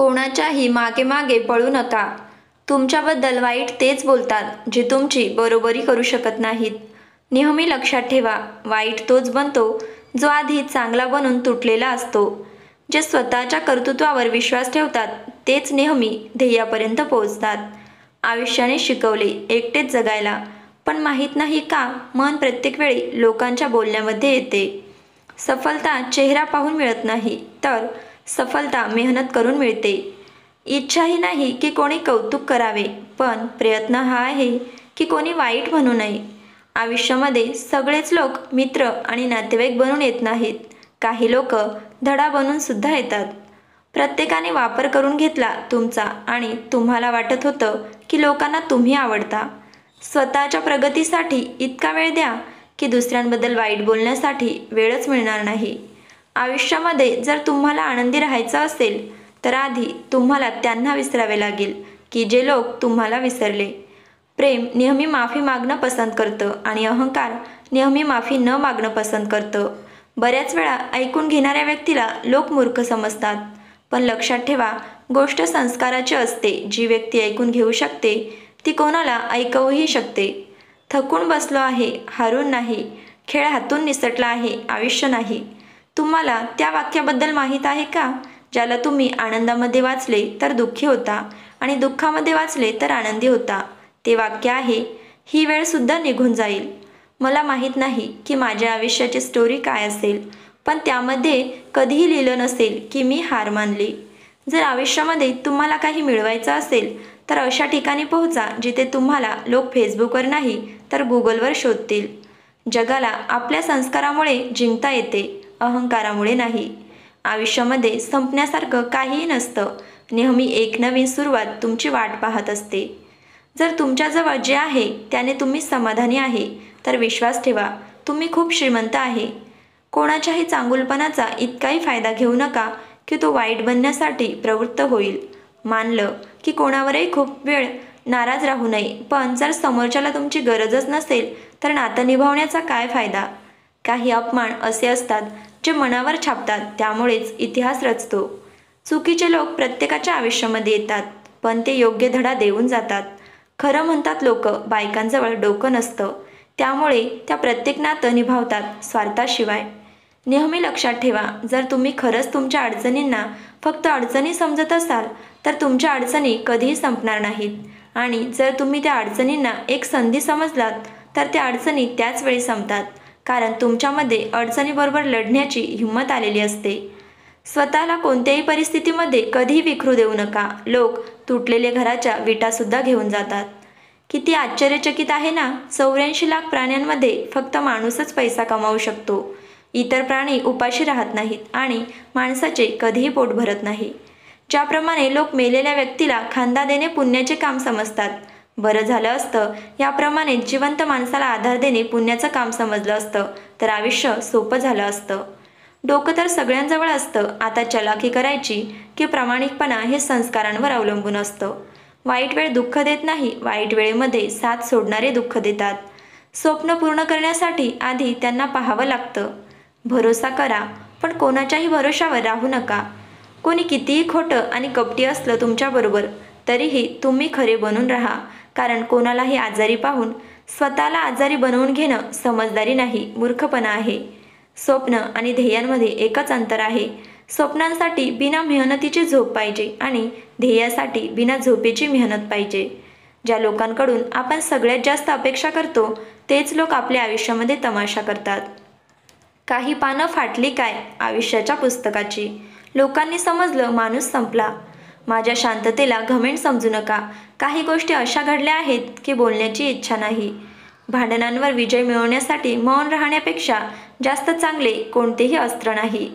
कोणाच्याही मागे मागे पळू नका. तुमच्याबद्दल वाईट तेच बोलतात जे तुमची बरोबरी करू शकत नाहीत. नेहमी लक्षात ठेवा, वाईट तोच बनतो जो आधी चांगला बनून तुटलेला असतो. जे स्वतःच्या कर्तृत्वावर विश्वास ठेवतात तेच नेहमी ध्येयापर्यंत पोहोचतात. आयुष्याने शिकवले एकटेच जगायला, पण माहीत नाही का मन प्रत्येक वेळी लोकांच्या बोलण्यामध्ये येते. सफलता चेहरा पाहून मिळत नाही, तर सफलता मेहनत करून मिळते. इच्छाही नाही की कोणी कौतुक करावे, पण प्रयत्न हा आहे की कोणी वाईट म्हणू नये. आयुष्यामध्ये सगळेच लोक मित्र आणि नातेवाईक बनून येत नाहीत. काही लोक धडा बनून सुद्धा येतात. प्रत्येकाने वापर करून घेतला तुमचा आणि तुम्हाला वाटत होतं की लोकांना तुम्ही आवडता. स्वतःच्या प्रगतीसाठी इतका वेळ द्या की दुसऱ्यांबद्दल वाईट बोलण्यासाठी वेळच मिळणार नाही. आयुष्यामध्ये जर तुम्हाला आनंदी राहायचं असेल तर आधी तुम्हाला त्यांना विसरावे लागेल की जे लोक तुम्हाला विसरले. प्रेम नेहमी माफी मागणं पसंत करतं आणि अहंकार नेहमी माफी न मागणं पसंत करतं. बऱ्याच वेळा ऐकून घेणाऱ्या व्यक्तीला लोक मूर्ख समजतात, पण लक्षात ठेवा, गोष्ट संस्काराची असते. जी व्यक्ती ऐकून घेऊ शकते ती कोणाला ऐकवूही शकते. थकून बसलो आहे, हारून नाही. खेळ हातून निसटला आहे, आयुष्य नाही. तुम्हाला त्या वाक्याबद्दल माहीत आहे का, ज्याला तुम्ही आनंदामध्ये वाचले तर दुःखी होता आणि दुःखामध्ये वाचले तर आनंदी होता? ते वाक्य आहे, ही वेळसुद्धा निघून जाईल. मला माहीत नाही की माझ्या आयुष्याची स्टोरी काय असेल, पण त्यामध्ये कधीही लिहिलं नसेल की मी हार मानली. जर आयुष्यामध्ये तुम्हाला काही मिळवायचं असेल तर अशा ठिकाणी पोहोचा जिथे तुम्हाला लोक फेसबुकवर नाही तर गुगलवर शोधतील. जगाला आपल्या संस्कारामुळे जिंकता येते, अहंकारामुळे नाही. आयुष्यामध्ये संपण्यासारखं काहीही नसतं. नेहमी एक नवीन सुरुवात तुमची वाट पाहत असते. जर तुमच्याजवळ जे आहे त्याने तुम्ही समाधानी आहे तर विश्वास ठेवा, तुम्ही खूप श्रीमंत आहे. कोणाच्याही चांगुलपणाचा इतकाही फायदा घेऊ नका की तो वाईट बनण्यासाठी प्रवृत्त होईल. मानलं की कोणावरही खूप वेळ नाराज राहू नये, पण जर समोरच्याला तुमची गरजच नसेल तर नातं निभावण्याचा काय फायदा? काही अपमान असे असतात जे मनावर छापतात, त्यामुळेच इतिहास रचतो. चुकीचे लोक प्रत्येकाच्या आयुष्यामध्ये येतात, पण ते योग्य धडा देऊन जातात. खरं म्हणतात लोक, बायकांजवळ डोकं नसतं, त्यामुळे त्या प्रत्येक नातं निभावतात स्वार्थाशिवाय. नेहमी लक्षात ठेवा, जर तुम्ही खरंच तुमच्या अडचणींना फक्त अडचणी समजत असाल तर तुमच्या अडचणी कधीही संपणार नाहीत. आणि जर तुम्ही त्या अडचणींना एक संधी समजलात तर त्या अडचणी त्याच वेळी संपतात, कारण तुमच्यामध्ये अडचणीबरोबर लढण्याची हिंमत आलेली असते. स्वतःला कोणत्याही परिस्थितीमध्ये कधीही विखरू देऊ नका. लोक तुटलेल्या घराच्या विटासुद्धा घेऊन जातात. किती आश्चर्यचकित आहे ना, 84 लाख प्राण्यांमध्ये फक्त माणूसच पैसा कमावू शकतो. इतर प्राणी उपाशी राहत नाहीत आणि माणसाचे कधीही पोट भरत नाही. ज्याप्रमाणे लोक मेलेल्या व्यक्तीला खांदा देणे पुण्याचे काम समजतात, बरं झालं असतं याप्रमाणे जिवंत माणसाला आधार देणे पुण्याचं काम समजलं असतं तर आयुष्य सोपं झालं असतं. डोकं तर सगळ्यांजवळ असतं, आता चलाकी करायची की प्रामाणिकपणा हे संस्कारांवर अवलंबून असतं. वाईट वेळ दुःख देत नाही, वाईट वेळेमध्ये साथ सोडणारे दुःख देतात. स्वप्न पूर्ण करण्यासाठी आधी त्यांना पाहावं लागतं. भरोसा करा, पण कोणाच्याही भरोशावर राहू नका. कोणी कितीही खोटं आणि कपटी असलं तुमच्याबरोबर तरीही तुम्ही खरे बनून राहा, कारण कोणालाही आजारी पाहून स्वतःला आजारी बनवून घेणं समजदारी नाही, मूर्खपणा आहे. स्वप्न आणि ध्येयांमध्ये एकच अंतर आहे. स्वप्नांसाठी बिना मेहनतीची झोप पाहिजे आणि ध्येयासाठी बिना झोपेची मेहनत पाहिजे. ज्या लोकांकडून आपण सगळ्यात जास्त अपेक्षा करतो तेच लोक आपल्या आयुष्यामध्ये तमाशा करतात. काही पानं फाटली काय आयुष्याच्या पुस्तकाची. लोकांनी समजलं माणूस संपला. माझ्या शांततेला घमेंड समजू नका. काही गोष्टी अशा घडल्या आहेत की बोलण्याची इच्छा नाही. भांडणांवर विजय मिळवण्यासाठी मौन राहण्यापेक्षा जास्त चांगले कोणतेही अस्त्र नाही.